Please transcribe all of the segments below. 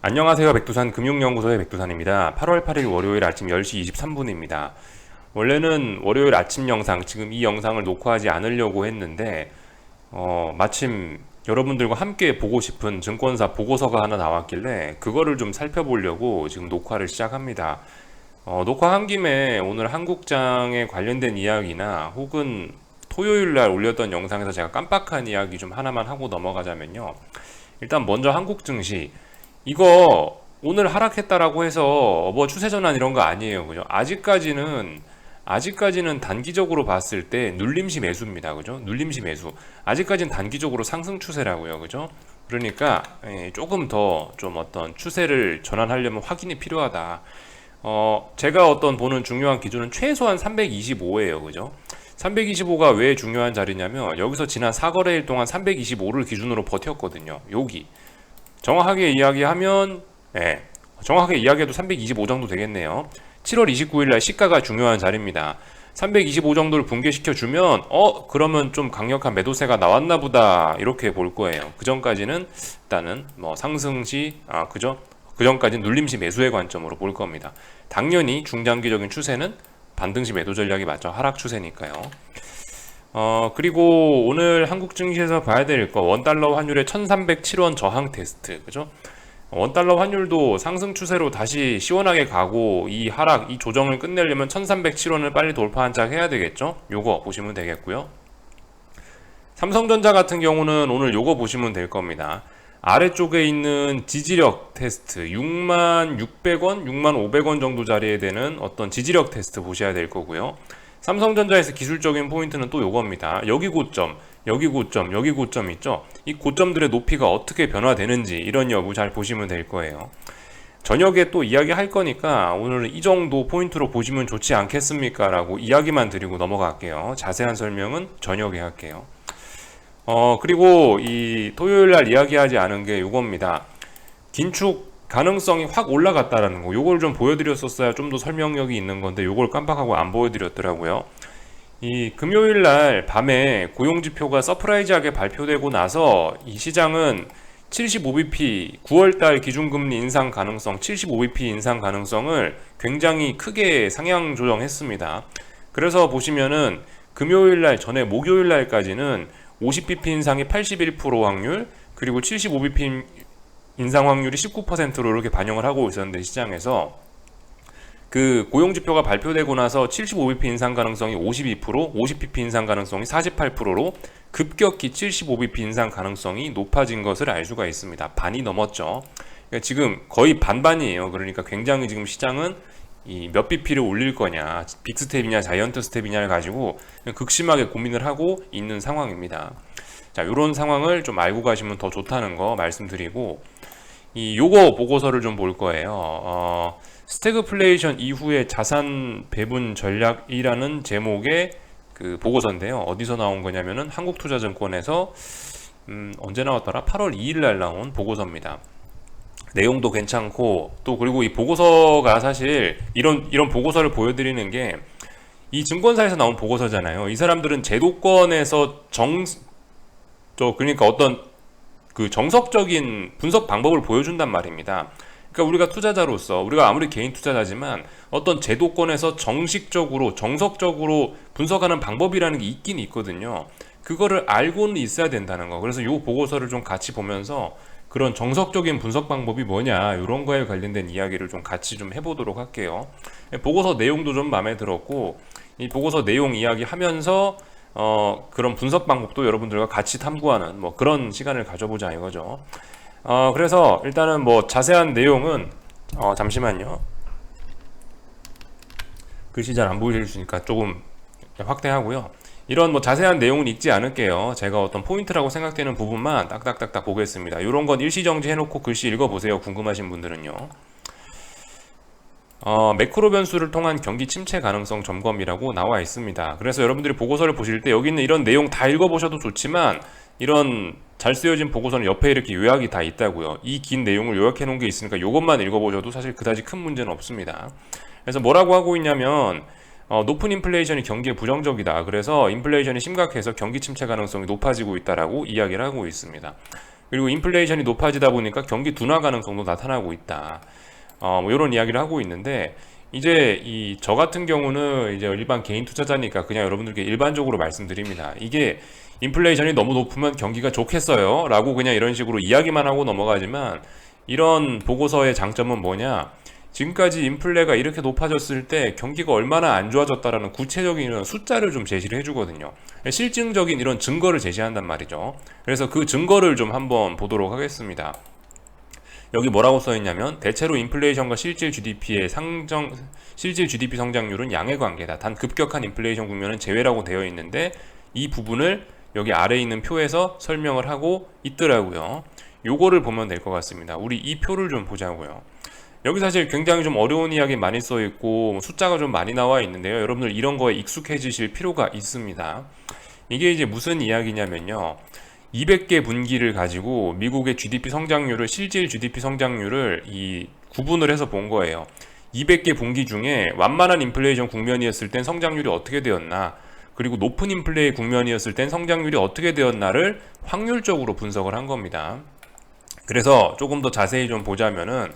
안녕하세요. 백두산 금융연구소의 백두산입니다. 8월 8일 월요일 아침 10시 23분입니다. 원래는 월요일 아침 영상, 지금 이 영상을 녹화하지 않으려고 했는데 마침 여러분들과 함께 보고 싶은 증권사 보고서가 하나 나왔길래 그거를 좀 살펴보려고 지금 녹화를 시작합니다. 녹화한 김에 오늘 한국장에 관련된 이야기나 혹은 토요일 날 올렸던 영상에서 제가 깜빡한 이야기 좀 하나만 하고 넘어가자면요. 일단 먼저 한국 증시 이거 오늘 하락했다라고 해서 뭐 추세 전환 이런 거 아니에요. 그죠? 아직까지는 단기적으로 봤을 때 눌림시 매수입니다. 그죠? 눌림시 매수. 아직까지는 단기적으로 상승 추세라고요. 그죠? 그러니까 조금 더 좀 어떤 추세를 전환하려면 확인이 필요하다. 제가 어떤 보는 중요한 기준은 최소한 325예요. 그죠? 325가 왜 중요한 자리냐면 여기서 지난 4거래일 동안 325를 기준으로 버텼거든요. 여기. 정확하게 이야기하면 정확하게 이야기해도 325 정도 되겠네요. 7월 29일 날 시가가 중요한 자리입니다. 325 정도를 붕괴시켜 주면 그러면 좀 강력한 매도세가 나왔나 보다 이렇게 볼 거예요. 그 전까지는 일단은 뭐 상승시 그죠? 그 전까지는 눌림시 매수의 관점으로 볼 겁니다. 당연히 중장기적인 추세는 반등시 매도 전략이 맞죠. 하락 추세니까요. 그리고 오늘 한국 증시에서 봐야 될 거 원달러 환율의 1307원 저항 테스트. 그죠? 원달러 환율도 상승 추세로 다시 시원하게 가고 이 하락, 이 조정을 끝내려면 1307원을 빨리 돌파 한 짝 해야 되겠죠? 요거 보시면 되겠고요. 삼성전자 같은 경우는 오늘 요거 보시면 될 겁니다. 아래쪽에 있는 지지력 테스트 66,600원, 65,500원 정도 자리에 되는 어떤 지지력 테스트 보셔야 될 거고요. 삼성전자에서 기술적인 포인트는 또 요겁니다. 여기 고점, 여기 고점, 여기 고점 있죠? 이 고점들의 높이가 어떻게 변화되는지 이런 여부 잘 보시면 될 거예요. 저녁에 또 이야기 할 거니까 오늘은 이 정도 포인트로 보시면 좋지 않겠습니까? 라고 이야기만 드리고 넘어갈게요. 자세한 설명은 저녁에 할게요. 그리고 이 토요일 날 이야기하지 않은 게 요겁니다. 긴축 가능성이 확 올라갔다라는 거. 요걸 좀 보여드렸었어야 좀 더 설명력이 있는 건데 요걸 깜빡하고 안 보여드렸더라고요. 이 금요일 날 밤에 고용지표가 서프라이즈하게 발표되고 나서 이 시장은 75bp 9월달 기준금리 인상 가능성 75bp 인상 가능성을 굉장히 크게 상향 조정했습니다. 그래서 보시면은 금요일 날 전에 목요일 날까지는 50bp 인상이 81% 확률 그리고 75bp 인상 확률이 19%로 이렇게 반영을 하고 있었는데 시장에서 그 고용지표가 발표되고 나서 75bp 인상 가능성이 52%, 50bp 인상 가능성이 48%로 급격히 75bp 인상 가능성이 높아진 것을 알 수가 있습니다. 반이 넘었죠. 그러니까 지금 거의 반반이에요. 그러니까 굉장히 지금 시장은 이 몇 bp를 올릴 거냐, 빅스텝이냐, 자이언트 스텝이냐를 가지고 극심하게 고민을 하고 있는 상황입니다. 자, 이런 상황을 좀 알고 가시면 더 좋다는 거 말씀드리고 요거 보고서를 좀 볼 거예요. 스태그플레이션 이후의 자산 배분 전략이라는 제목의 그 보고서인데요. 어디서 나온 거냐면은 한국투자증권에서 언제 나왔더라? 8월 2일 날 나온 보고서입니다. 내용도 괜찮고 또 그리고 이 보고서가 사실 이런 보고서를 보여드리는 게 이 증권사에서 나온 보고서잖아요. 이 사람들은 제도권에서 그러니까 어떤 그 정석적인 분석 방법을 보여준단 말입니다. 그러니까 우리가 투자자로서 우리가 아무리 개인 투자자지만 어떤 제도권에서 정석적으로 분석하는 방법이라는 게 있긴 있거든요. 그거를 알고는 있어야 된다는 거. 그래서 이 보고서를 좀 같이 보면서 그런 정석적인 분석 방법이 뭐냐 이런 거에 관련된 이야기를 좀 같이 좀 해보도록 할게요. 보고서 내용도 좀 마음에 들었고 이 보고서 내용 이야기하면서 그런 분석 방법도 여러분들과 같이 탐구하는 뭐 그런 시간을 가져보자 이거죠. 그래서 일단은 뭐 자세한 내용은 잠시만요. 글씨 잘 안 보이실 수 있으니까 조금 확대하고요. 이런 뭐 자세한 내용은 읽지 않을게요. 제가 어떤 포인트라고 생각되는 부분만 딱딱딱딱 보겠습니다. 이런 건 일시정지 해놓고 글씨 읽어보세요. 궁금하신 분들은요. 매크로 변수를 통한 경기 침체 가능성 점검이라고 나와 있습니다. 그래서 여러분들이 보고서를 보실 때 여기 있는 이런 내용 다 읽어보셔도 좋지만 이런 잘 쓰여진 보고서는 옆에 이렇게 요약이 다 있다고요. 이 긴 내용을 요약해 놓은 게 있으니까 이것만 읽어보셔도 사실 그다지 큰 문제는 없습니다. 그래서 뭐라고 하고 있냐면 높은 인플레이션이 경기에 부정적이다. 그래서 인플레이션이 심각해서 경기 침체 가능성이 높아지고 있다라고 이야기를 하고 있습니다. 그리고 인플레이션이 높아지다 보니까 경기 둔화 가능성도 나타나고 있다. 뭐 이런 이야기를 하고 있는데, 이제 저 같은 경우는 이제 일반 개인 투자자니까 그냥 여러분들께 일반적으로 말씀드립니다. 이게 인플레이션이 너무 높으면 경기가 좋겠어요 라고 그냥 이런 식으로 이야기만 하고 넘어가지만, 이런 보고서의 장점은 뭐냐, 지금까지 인플레가 이렇게 높아졌을 때 경기가 얼마나 안 좋아졌다라는 구체적인 이런 숫자를 좀 제시를 해주거든요. 실증적인 이런 증거를 제시한단 말이죠. 그래서 그 증거를 좀 한번 보도록 하겠습니다. 여기 뭐라고 써있냐면, 대체로 인플레이션과 실질 GDP의 실질 GDP 성장률은 양의 관계다. 단 급격한 인플레이션 국면은 제외라고 되어 있는데, 이 부분을 여기 아래에 있는 표에서 설명을 하고 있더라고요. 요거를 보면 될 것 같습니다. 우리 이 표를 좀 보자고요. 여기 사실 굉장히 좀 어려운 이야기 많이 써 있고 숫자가 좀 많이 나와 있는데요. 여러분들 이런 거에 익숙해지실 필요가 있습니다. 이게 이제 무슨 이야기냐면요. 200개 분기를 가지고 미국의 GDP 성장률을, 실질 GDP 성장률을 구분을 해서 본 거예요. 200개 분기 중에 완만한 인플레이션 국면이었을 땐 성장률이 어떻게 되었나, 그리고 높은 인플레이 국면이었을 땐 성장률이 어떻게 되었나를 확률적으로 분석을 한 겁니다. 그래서 조금 더 자세히 좀 보자면은,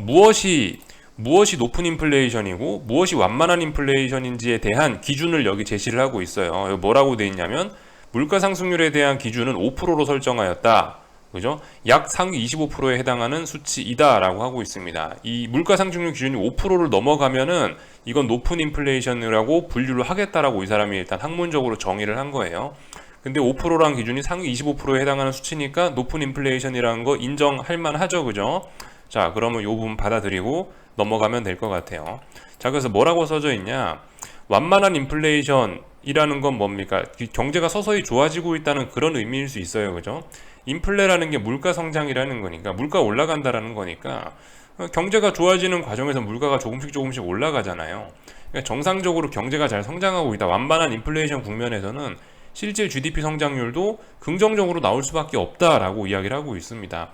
무엇이 높은 인플레이션이고 무엇이 완만한 인플레이션인지에 대한 기준을 여기 제시를 하고 있어요. 여기 뭐라고 되어 있냐면, 물가 상승률에 대한 기준은 5%로 설정하였다. 그죠? 약 상위 25%에 해당하는 수치이다라고 하고 있습니다. 이 물가 상승률 기준이 5%를 넘어가면은 이건 높은 인플레이션이라고 분류를 하겠다라고 이 사람이 일단 학문적으로 정의를 한 거예요. 근데 5%란 기준이 상위 25%에 해당하는 수치니까 높은 인플레이션이라는 거 인정할 만하죠. 그죠? 자, 그러면 이 부분 받아들이고 넘어가면 될 것 같아요. 자, 그래서 뭐라고 써져 있냐? 완만한 인플레이션이라는 건 뭡니까? 경제가 서서히 좋아지고 있다는 그런 의미일 수 있어요. 그죠? 인플레라는 게 물가 성장이라는 거니까, 물가 올라간다라는 거니까, 경제가 좋아지는 과정에서 물가가 조금씩 올라가잖아요. 그러니까 정상적으로 경제가 잘 성장하고 있다. 완만한 인플레이션 국면에서는 실질 GDP 성장률도 긍정적으로 나올 수밖에 없다라고 이야기를 하고 있습니다.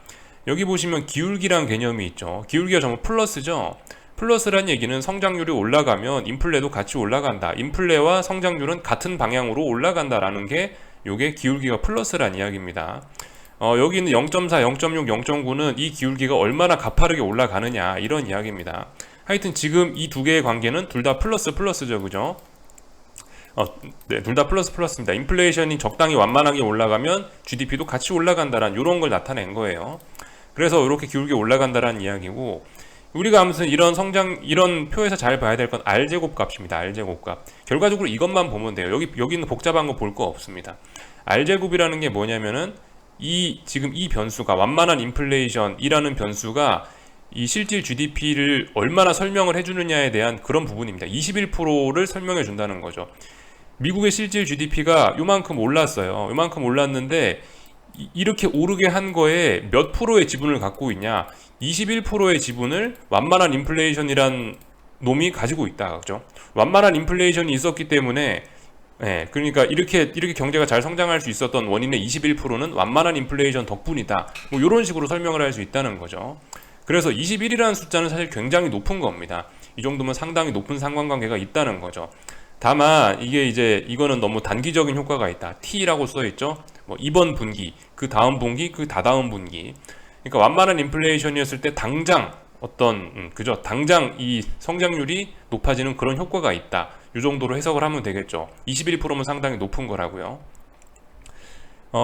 여기 보시면 기울기란 개념이 있죠. 기울기가 전부 플러스죠. 플러스란 얘기는 성장률이 올라가면 인플레도 같이 올라간다. 인플레와 성장률은 같은 방향으로 올라간다라는 게 요게 기울기가 플러스란 이야기입니다. 여기 있는 0.4, 0.6, 0.9는 이 기울기가 얼마나 가파르게 올라가느냐 이런 이야기입니다. 하여튼 지금 이 두 개의 관계는 둘 다 플러스죠. 그죠? 네, 둘 다 플러스입니다. 인플레이션이 적당히 완만하게 올라가면 GDP도 같이 올라간다라는 이런 걸 나타낸 거예요. 그래서 이렇게 기울기 올라간다라는 이야기고, 우리가 아무튼 이런 표에서 잘 봐야 될 건 R제곱 값입니다. R제곱 값. 결과적으로 이것만 보면 돼요. 여기 있는 복잡한 거 볼 거 없습니다. R제곱이라는 게 뭐냐면은, 지금 이 변수가, 완만한 인플레이션이라는 변수가 이 실질 GDP를 얼마나 설명을 해주느냐에 대한 그런 부분입니다. 21%를 설명해 준다는 거죠. 미국의 실질 GDP가 요만큼 올랐어요. 요만큼 올랐는데, 이렇게 오르게 한 거에 몇 프로의 지분을 갖고 있냐? 21%의 지분을 완만한 인플레이션이란 놈이 가지고 있다. 그죠? 완만한 인플레이션이 있었기 때문에, 그러니까 이렇게 경제가 잘 성장할 수 있었던 원인의 21%는 완만한 인플레이션 덕분이다. 뭐 이런 식으로 설명을 할 수 있다는 거죠. 그래서 21이라는 숫자는 사실 굉장히 높은 겁니다. 이 정도면 상당히 높은 상관관계가 있다는 거죠. 다만 이거는 너무 단기적인 효과가 있다. T라고 써 있죠. 뭐 이번 분기, 그 다음 분기, 그 다다음 분기. 그러니까 완만한 인플레이션이었을 때 당장 그죠? 당장 이 성장률이 높아지는 그런 효과가 있다. 이 정도로 해석을 하면 되겠죠. 21%면 상당히 높은 거라고요.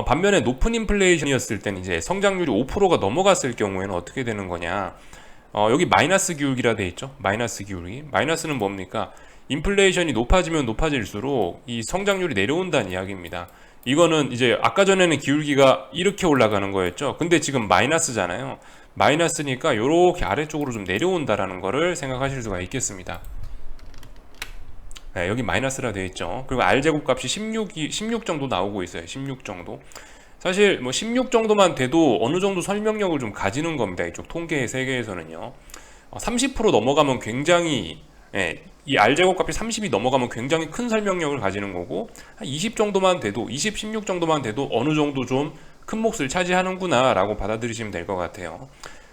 반면에 높은 인플레이션이었을 때는 이제 성장률이 5%가 넘어갔을 경우에는 어떻게 되는 거냐? 여기 마이너스 기울기라 돼 있죠. 마이너스 기울기. 마이너스는 뭡니까? 인플레이션이 높아지면 높아질수록 이 성장률이 내려온다는 이야기입니다. 이거는 이제 아까 전에는 기울기가 이렇게 올라가는 거였죠. 근데 지금 마이너스잖아요. 마이너스니까 이렇게 아래쪽으로 좀 내려온다라는 거를 생각하실 수가 있겠습니다. 네, 여기 마이너스라 되어 있죠. 그리고 R제곱 값이 16 정도 나오고 있어요. 16 정도. 사실 뭐 16 정도만 돼도 어느 정도 설명력을 좀 가지는 겁니다. 이쪽 통계의 세계에서는요. 30% 넘어가면 굉장히, 이 R제곱 값이 30이 넘어가면 굉장히 큰 설명력을 가지는 거고, 한 20 정도만 돼도, 20, 16 정도만 돼도 어느 정도 좀 큰 몫을 차지하는구나 라고 받아들이시면 될 것 같아요.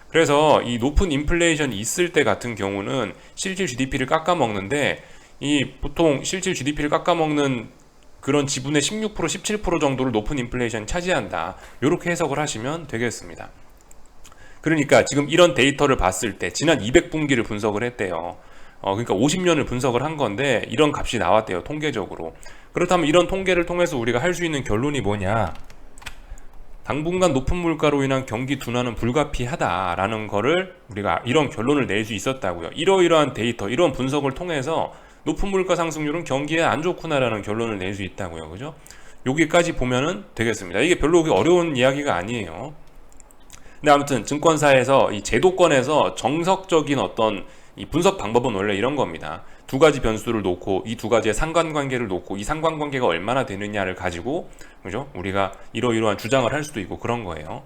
그래서 이 높은 인플레이션이 있을 때 같은 경우는 실질 GDP를 깎아먹는데, 이 보통 실질 GDP를 깎아먹는 그런 지분의 16%, 17% 정도를 높은 인플레이션이 차지한다. 이렇게 해석을 하시면 되겠습니다. 그러니까 지금 이런 데이터를 봤을 때 지난 200분기를 분석을 했대요. 그러니까 50년을 분석을 한 건데 이런 값이 나왔대요. 통계적으로. 그렇다면 이런 통계를 통해서 우리가 할 수 있는 결론이 뭐냐? 당분간 높은 물가로 인한 경기 둔화는 불가피하다라는 거를 우리가 이런 결론을 낼 수 있었다고요. 이러이러한 데이터, 이런 분석을 통해서 높은 물가 상승률은 경기에 안 좋구나라는 결론을 낼 수 있다고요. 그죠? 여기까지 보면은 되겠습니다. 이게 별로 어려운 이야기가 아니에요. 근데 아무튼 증권사에서 이 제도권에서 정석적인 어떤 이 분석 방법은 원래 이런 겁니다. 두 가지 변수를 놓고 이 두 가지의 상관관계를 놓고 이 상관관계가 얼마나 되느냐를 가지고 그죠? 우리가 이러이러한 주장을 할 수도 있고 그런 거예요.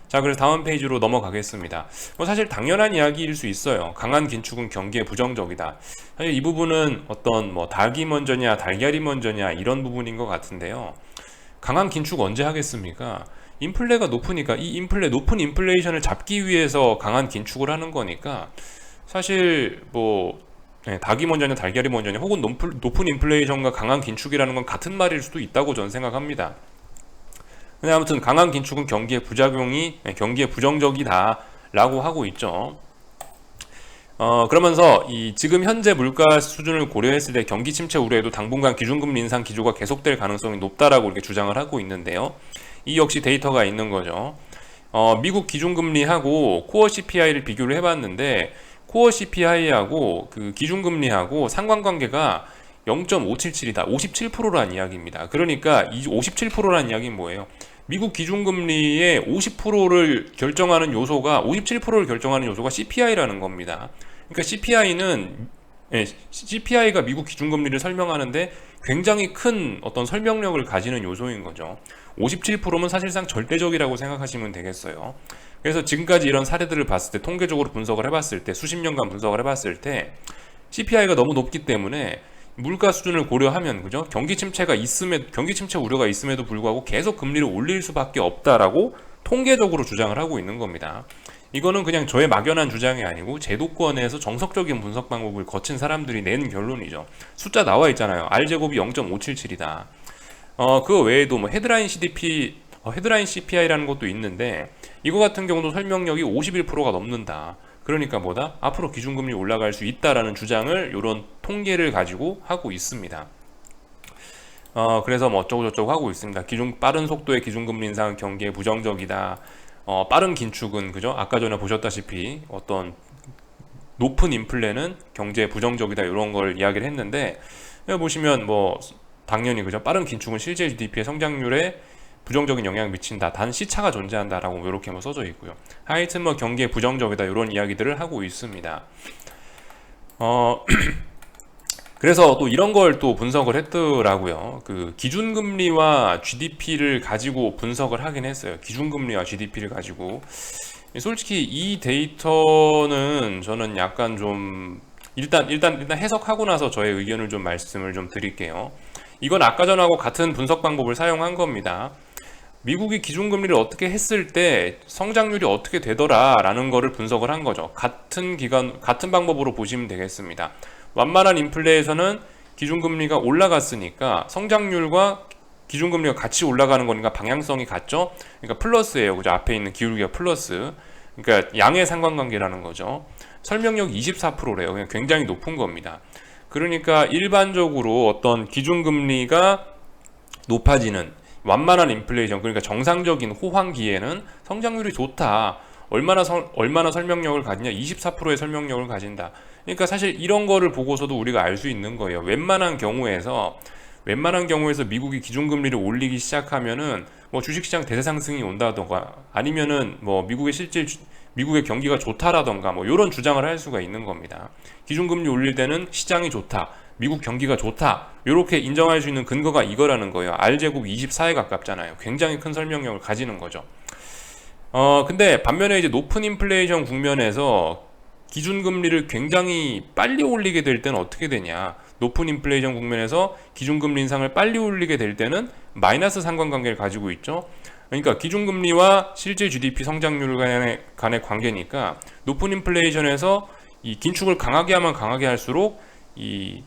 자, 그래서 다음 페이지로 넘어가겠습니다. 사실 당연한 이야기일 수 있어요. 강한 긴축은 경기에 부정적이다. 사실 이 부분은 어떤 닭이 먼저냐 달걀이 먼저냐 이런 부분인 것 같은데요. 강한 긴축 언제 하겠습니까? 인플레가 높으니까 이 높은 인플레이션을 잡기 위해서 강한 긴축을 하는 거니까 사실 닭이 먼저냐 달걀이 먼저냐 혹은 높은 인플레이션과 강한 긴축이라는 건 같은 말일 수도 있다고 저는 생각합니다. 근데 아무튼 강한 긴축은 경기에 부정적이다 라고 하고 있죠. 그러면서 이 지금 현재 물가 수준을 고려했을 때 경기 침체 우려에도 당분간 기준금리 인상 기조가 계속될 가능성이 높다라고 이렇게 주장을 하고 있는데요. 이 역시 데이터가 있는 거죠. 미국 기준금리하고 코어 CPI를 비교를 해봤는데 코어 CPI하고 그 기준금리하고 상관관계가 0.577이다. 57%라는 이야기입니다. 그러니까 이 57%라는 이야기는 뭐예요? 미국 기준금리의 50%를 결정하는 요소가 57%를 결정하는 요소가 CPI라는 겁니다. 그러니까 CPI가 미국 기준금리를 설명하는데 굉장히 큰 어떤 설명력을 가지는 요소인 거죠. 57%면 사실상 절대적이라고 생각하시면 되겠어요. 그래서 지금까지 이런 사례들을 봤을 때 통계적으로 분석을 해봤을 때 수십 년간 분석을 해봤을 때 CPI가 너무 높기 때문에 물가 수준을 고려하면 그죠? 경기 침체 우려가 있음에도 불구하고 계속 금리를 올릴 수밖에 없다라고 통계적으로 주장을 하고 있는 겁니다. 이거는 그냥 저의 막연한 주장이 아니고 제도권에서 정석적인 분석 방법을 거친 사람들이 낸 결론이죠. 숫자 나와 있잖아요. R제곱이 0.577이다. 그거 외에도 헤드라인 CPI라는 것도 있는데 이거 같은 경우도 설명력이 51%가 넘는다. 그러니까 앞으로 기준금리 올라갈 수 있다라는 주장을 이런 통계를 가지고 하고 있습니다. 그래서 어쩌고저쩌고 하고 있습니다. 빠른 속도의 기준금리 인상은 경기에 부정적이다. 빠른 긴축은 그죠? 아까 전에 보셨다시피 어떤 높은 인플레는 경제에 부정적이다 이런 걸 이야기를 했는데 여기 보시면 당연히 그죠? 빠른 긴축은 실제 GDP의 성장률에 부정적인 영향을 미친다. 단 시차가 존재한다라고 이렇게 써져 있고요. 하여튼 경기에 부정적이다 이런 이야기들을 하고 있습니다. 그래서 또 이런 걸 또 분석을 했더라고요. 그 기준금리와 GDP를 가지고 분석을 하긴 했어요. 기준금리와 GDP를 가지고. 솔직히 이 데이터는 저는 약간 좀 일단 해석하고 나서 저의 의견을 좀 말씀을 좀 드릴게요. 이건 아까 전하고 같은 분석 방법을 사용한 겁니다. 미국이 기준금리를 어떻게 했을 때 성장률이 어떻게 되더라라는 거를 분석을 한 거죠. 같은 방법으로 보시면 되겠습니다. 완만한 인플레에서는 기준금리가 올라갔으니까 성장률과 기준금리가 같이 올라가는 거니까 방향성이 같죠. 그러니까 플러스예요. 그죠? 앞에 있는 기울기가 플러스. 그러니까 양의 상관관계라는 거죠. 설명력이 24%래요. 그냥 굉장히 높은 겁니다. 그러니까 일반적으로 어떤 기준금리가 높아지는 완만한 인플레이션, 그러니까 정상적인 호황기에는 성장률이 좋다. 얼마나 설명력을 가지냐? 24%의 설명력을 가진다. 그러니까 사실 이런 거를 보고서도 우리가 알 수 있는 거예요. 웬만한 경우에서 미국이 기준금리를 올리기 시작하면은 주식시장 대세상승이 온다던가 아니면은 미국의 경기가 좋다라던가 이런 주장을 할 수가 있는 겁니다. 기준금리 올릴 때는 시장이 좋다. 미국 경기가 좋다. 이렇게 인정할 수 있는 근거가 이거라는 거예요. R제곱 24에 가깝잖아요. 굉장히 큰 설명력을 가지는 거죠. 근데 반면에 이제 높은 인플레이션 국면에서 기준금리를 굉장히 빨리 올리게 될 때는 어떻게 되냐? 높은 인플레이션 국면에서 기준금리 인상을 빨리 올리게 될 때는 마이너스 상관관계를 가지고 있죠. 그러니까 기준금리와 실제 GDP 성장률 간의 관계니까 높은 인플레이션에서 이 긴축을 강하게 하면 강하게 할수록 이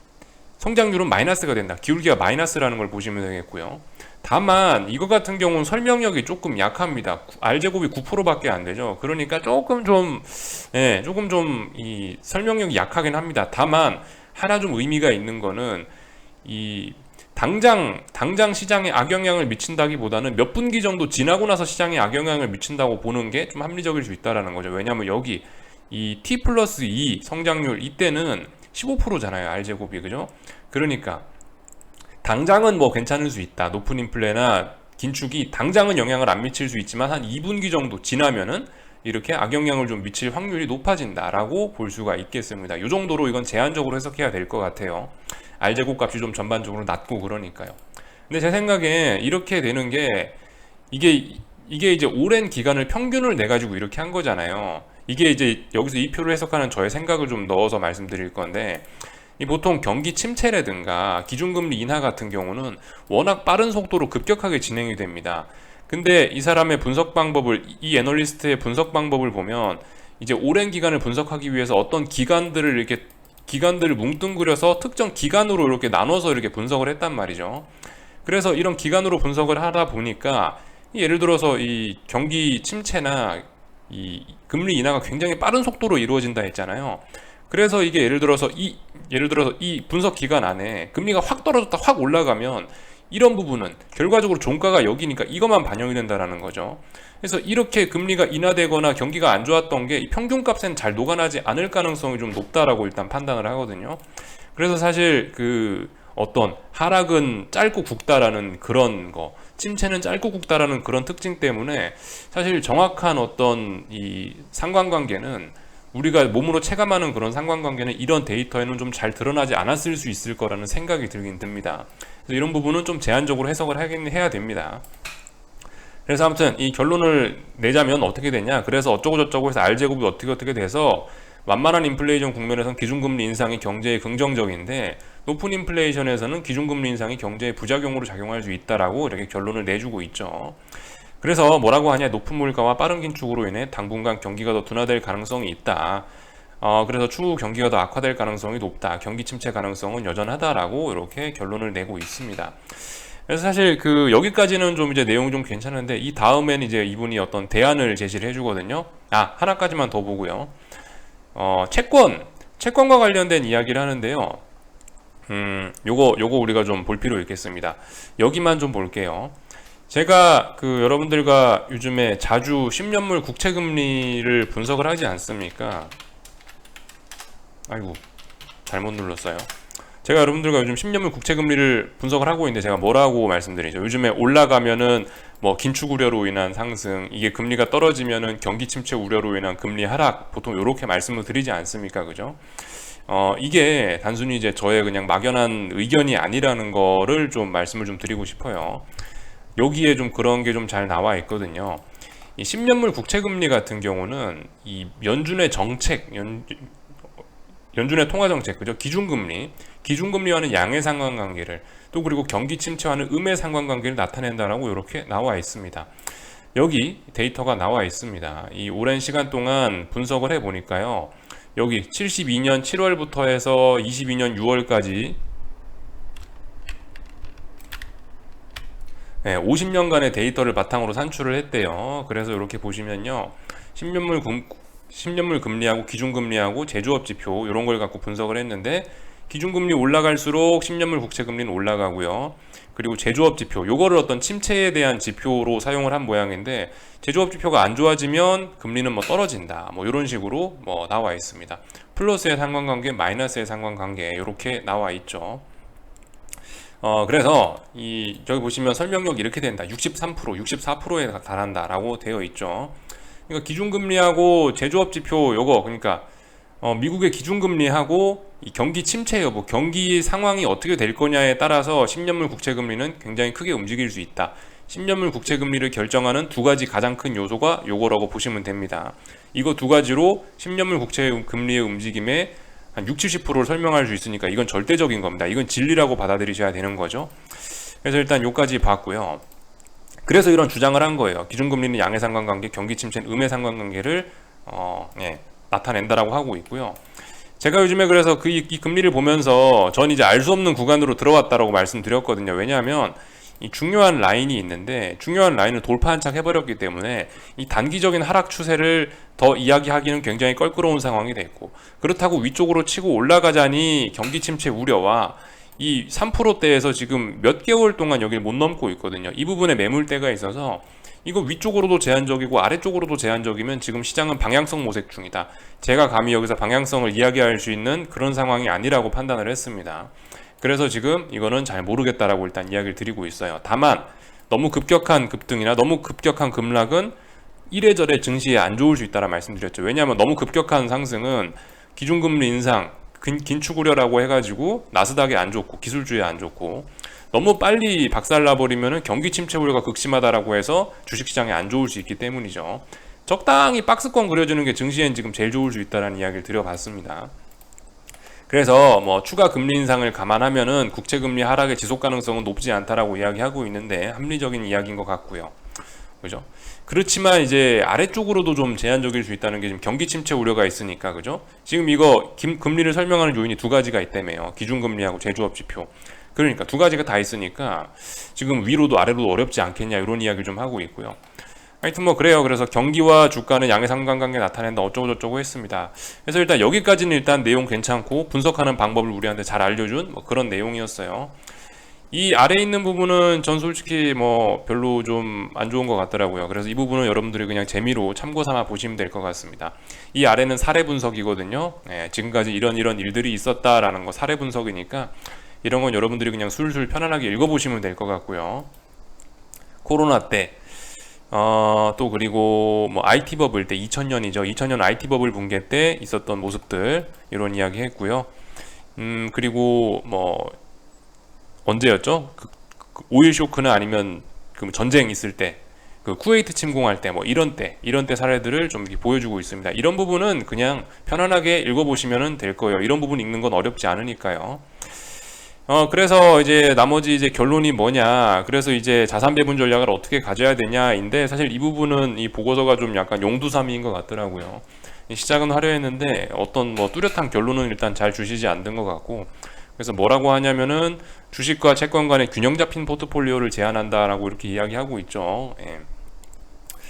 성장률은 마이너스가 된다. 기울기가 마이너스라는 걸 보시면 되겠고요. 다만 이거 같은 경우는 설명력이 조금 약합니다. R제곱이 9%밖에 안 되죠. 그러니까 조금 좀 이 설명력이 약하긴 합니다. 다만 하나 좀 의미가 있는 거는 이 당장 시장에 악영향을 미친다기보다는 몇 분기 정도 지나고 나서 시장에 악영향을 미친다고 보는 게 좀 합리적일 수 있다라는 거죠. 왜냐하면 여기 이 T 플러스 2 성장률 이때는 15%잖아요. R제곱이. 그죠? 그러니까 당장은 뭐 괜찮을 수 있다. 높은 인플레나 긴축이 당장은 영향을 안 미칠 수 있지만 한 2분기 정도 지나면은 이렇게 악영향을 좀 미칠 확률이 높아진다라고 볼 수가 있겠습니다. 이 정도로 이건 제한적으로 해석해야 될 것 같아요. R제곱 값이 좀 전반적으로 낮고 그러니까요. 근데 제 생각에 이렇게 되는 게 이게 이제 오랜 기간을 평균을 내 가지고 이렇게 한 거잖아요. 이게 이제 여기서 이 표를 해석하는 저의 생각을 좀 넣어서 말씀드릴 건데, 이 보통 경기 침체라든가 기준금리 인하 같은 경우는 워낙 빠른 속도로 급격하게 진행이 됩니다. 근데 이 사람의 분석 방법을, 이 애널리스트의 분석 방법을 보면 이제 오랜 기간을 분석하기 위해서 어떤 기간들을 뭉뚱그려서 특정 기간으로 이렇게 나눠서 이렇게 분석을 했단 말이죠. 그래서 이런 기간으로 분석을 하다 보니까 예를 들어서 이 경기 침체나 이 금리 인하가 굉장히 빠른 속도로 이루어진다 했잖아요. 그래서 이게 예를 들어서 이 분석 기간 안에 금리가 확 떨어졌다 확 올라가면 이런 부분은 결과적으로 종가가 여기니까 이것만 반영이 된다라는 거죠. 그래서 이렇게 금리가 인하되거나 경기가 안 좋았던 게 이 평균값엔 잘 녹아나지 않을 가능성이 좀 높다라고 일단 판단을 하거든요. 그래서 사실 그 어떤 하락은 짧고 굵다라는 그런 거, 침체는 짧고 굵다라는 그런 특징 때문에 사실 정확한 어떤 이 상관관계는, 우리가 몸으로 체감하는 그런 상관관계는 이런 데이터에는 좀 잘 드러나지 않았을 수 있을 거라는 생각이 들긴 듭니다. 그래서 이런 부분은 좀 제한적으로 해석을 해야 됩니다. 그래서 아무튼 이 결론을 내자면 어떻게 되냐, 그래서 어쩌고 저쩌고 해서 R제곱이 어떻게 돼서 완만한 인플레이션 국면에서는 기준금리 인상이 경제에 긍정적인데 높은 인플레이션에서는 기준금리 인상이 경제에 부작용으로 작용할 수 있다라고 이렇게 결론을 내주고 있죠. 그래서 뭐라고 하냐, 높은 물가와 빠른 긴축으로 인해 당분간 경기가 더 둔화될 가능성이 있다. 그래서 추후 경기가 더 악화될 가능성이 높다. 경기 침체 가능성은 여전하다라고 이렇게 결론을 내고 있습니다. 그래서 사실 그 여기까지는 좀 이제 내용이 좀 괜찮은데, 이 다음에는 이제 이분이 어떤 대안을 제시를 해주거든요. 하나까지만 더 보고요. 채권과 관련된 이야기를 하는데요. 요거 우리가 좀 볼 필요 있겠습니다. 여기만 좀 볼게요. 제가 그 여러분들과 요즘에 자주 10년물 국채금리를 분석을 하지 않습니까? 아이고, 잘못 눌렀어요. 제가 여러분들과 요즘 10년물 국채금리를 분석을 하고 있는데 제가 뭐라고 말씀드리죠? 요즘에 올라가면은 뭐 긴축 우려로 인한 상승, 이게 금리가 떨어지면은 경기 침체 우려로 인한 금리 하락, 보통 이렇게 말씀을 드리지 않습니까? 그죠? 이게 단순히 이제 저의 그냥 막연한 의견이 아니라는 거를 좀 말씀을 좀 드리고 싶어요. 여기에 좀 그런 게 좀 잘 나와 있거든요. 이 10년물 국채금리 같은 경우는 이 연준의 정책, 연준의 통화정책, 그죠? 기준금리와는 양의 상관관계를, 또 그리고 경기 침체와는 음의 상관관계를 나타낸다라고 이렇게 나와 있습니다. 여기 데이터가 나와 있습니다. 이 오랜 시간 동안 분석을 해 보니까요. 여기 72년 7월부터 해서 22년 6월까지 50년간의 데이터를 바탕으로 산출을 했대요. 그래서 이렇게 보시면요. 10년물 금리하고 기준금리하고 제조업 지표 이런 걸 갖고 분석을 했는데, 기준금리 올라갈수록 10년물 국채금리는 올라가고요. 그리고 제조업 지표, 요거를 어떤 침체에 대한 지표로 사용을 한 모양인데, 제조업 지표가 안 좋아지면 금리는 뭐 떨어진다, 뭐 이런 식으로 뭐 나와 있습니다. 플러스의 상관관계, 마이너스의 상관관계 이렇게 나와 있죠. 그래서 저기 보시면 설명력 이렇게 된다. 63%, 64%에 달한다라고 되어 있죠. 그러니까 기준금리하고 제조업 지표 요거, 그러니까 미국의 기준금리하고 이 경기 침체 여부, 경기 상황이 어떻게 될 거냐에 따라서 10년물 국채금리는 굉장히 크게 움직일 수 있다. 10년물 국채금리를 결정하는 두 가지 가장 큰 요소가 요거라고 보시면 됩니다. 이거 두 가지로 10년물 국채금리의 움직임에 한 60, 70%를 설명할 수 있으니까 이건 절대적인 겁니다. 이건 진리라고 받아들이셔야 되는 거죠. 그래서 일단 요까지 봤고요. 그래서 이런 주장을 한 거예요. 기준금리는 양의 상관관계, 경기 침체는 음의 상관관계를 나타낸다라고 하고 있고요. 제가 요즘에 그래서 이 금리를 보면서 전 이제 알 수 없는 구간으로 들어왔다라고 말씀드렸거든요. 왜냐하면 이 중요한 라인이 있는데 중요한 라인을 돌파한 착 해버렸기 때문에 이 단기적인 하락 추세를 더 이야기하기는 굉장히 껄끄러운 상황이 됐고, 그렇다고 위쪽으로 치고 올라가자니 경기 침체 우려와 이 3%대에서 지금 몇 개월 동안 여기를 못 넘고 있거든요. 이 부분에 매물대가 있어서 이거 위쪽으로도 제한적이고 아래쪽으로도 제한적이면 지금 시장은 방향성 모색 중이다. 제가 감히 여기서 방향성을 이야기할 수 있는 그런 상황이 아니라고 판단을 했습니다. 그래서 지금 이거는 잘 모르겠다라고 일단 이야기를 드리고 있어요. 다만 너무 급격한 급등이나 너무 급격한 급락은 이래저래 증시에 안 좋을 수 있다라 말씀드렸죠. 왜냐하면 너무 급격한 상승은 기준금리 인상, 긴축 우려라고 해가지고 나스닥에 안 좋고 기술주에 안 좋고, 너무 빨리 박살나버리면 경기 침체 우려가 극심하다라고 해서 주식시장에 안 좋을 수 있기 때문이죠. 적당히 박스권 그려주는 게 증시엔 지금 제일 좋을 수 있다는 이야기를 드려봤습니다. 그래서 뭐 추가 금리 인상을 감안하면은 국채금리 하락의 지속 가능성은 높지 않다라고 이야기하고 있는데 합리적인 이야기인 것 같고요. 그죠? 그렇지만 이제 아래쪽으로도 좀 제한적일 수 있다는 게 지금 경기 침체 우려가 있으니까, 그죠? 지금 이거 금리를 설명하는 요인이 두 가지가 있다며요. 기준금리하고 제조업 지표. 그러니까 두 가지가 다 있으니까 지금 위로도 아래로도 어렵지 않겠냐 이런 이야기를 좀 하고 있고요. 하여튼 뭐 그래요. 그래서 경기와 주가는 양의 상관관계 나타낸다 어쩌고 저쩌고 했습니다. 그래서 일단 여기까지는 일단 내용 괜찮고 분석하는 방법을 우리한테 잘 알려준 뭐 그런 내용이었어요. 이 아래 있는 부분은 전 솔직히 뭐 별로 좀 안 좋은 것 같더라고요. 그래서 이 부분은 여러분들이 그냥 재미로 참고 삼아 보시면 될 것 같습니다. 이 아래는 사례 분석이거든요. 지금까지 이런 일들이 있었다라는 거 사례 분석이니까 이런 건 여러분들이 그냥 술술 편안하게 읽어보시면 될 것 같고요. 코로나 때 또 그리고 뭐 IT 버블 때 2000년이죠. 2000년 IT 버블 붕괴 때 있었던 모습들 이런 이야기 했고요. 그리고 뭐 언제였죠? 오일 쇼크나 아니면 그 전쟁 있을 때, 그 쿠웨이트 침공할 때 뭐 이런 때 사례들을 좀 이렇게 보여주고 있습니다. 이런 부분은 그냥 편안하게 읽어보시면 될 거예요. 이런 부분 읽는 건 어렵지 않으니까요. 그래서 이제 나머지 이제 결론이 뭐냐, 그래서 이제 자산 배분 전략을 어떻게 가져야 되냐인데, 사실 이 부분은 이 보고서가 좀 약간 용두사미인 것 같더라고요. 시작은 화려했는데 어떤 뭐 뚜렷한 결론은 일단 잘 주시지 않는 것 같고, 그래서 뭐라고 하냐면은 주식과 채권 간의 균형 잡힌 포트폴리오를 제안한다라고 이렇게 이야기하고 있죠. 예.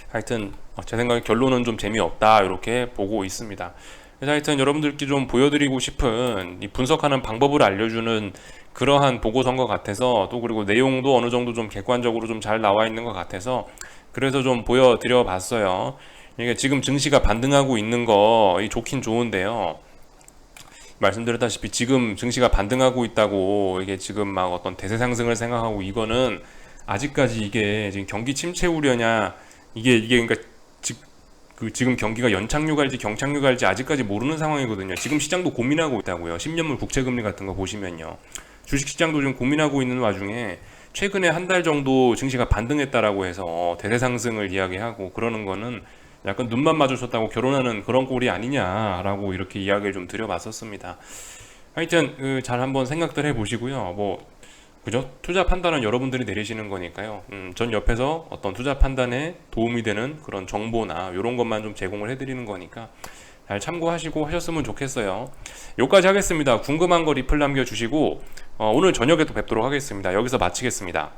하여튼 제 생각에 결론은 좀 재미없다 이렇게 보고 있습니다. 그래서 하여튼 여러분들께 좀 보여드리고 싶은 이 분석하는 방법을 알려주는 그러한 보고서인 것 같아서, 또 그리고 내용도 어느 정도 좀 객관적으로 좀 잘 나와 있는 것 같아서 그래서 좀 보여드려 봤어요. 이게 지금 증시가 반등하고 있는 거 좋긴 좋은데요. 말씀드렸다시피 지금 증시가 반등하고 있다고 이게 지금 막 어떤 대세 상승을 생각하고 이거는 아직까지 이게 지금 경기 침체 우려냐, 이게 그러니까 지금 경기가 연착륙할지 경착륙할지 아직까지 모르는 상황이거든요. 지금 시장도 고민하고 있다고요. 10년물 국채금리 같은 거 보시면요. 주식시장도 지금 고민하고 있는 와중에 최근에 한 달 정도 증시가 반등했다라고 해서 대세 상승을 이야기하고 그러는 거는 약간 눈만 마주쳤다고 결혼하는 그런 꼴이 아니냐라고 이렇게 이야기를 좀 드려봤었습니다. 하여튼 잘 한번 생각들 해보시고요. 뭐 그죠? 투자 판단은 여러분들이 내리시는 거니까요. 전 옆에서 어떤 투자 판단에 도움이 되는 그런 정보나 이런 것만 좀 제공을 해드리는 거니까 잘 참고하시고 하셨으면 좋겠어요. 여기까지 하겠습니다. 궁금한 거 리플 남겨주시고 오늘 저녁에 또 뵙도록 하겠습니다. 여기서 마치겠습니다.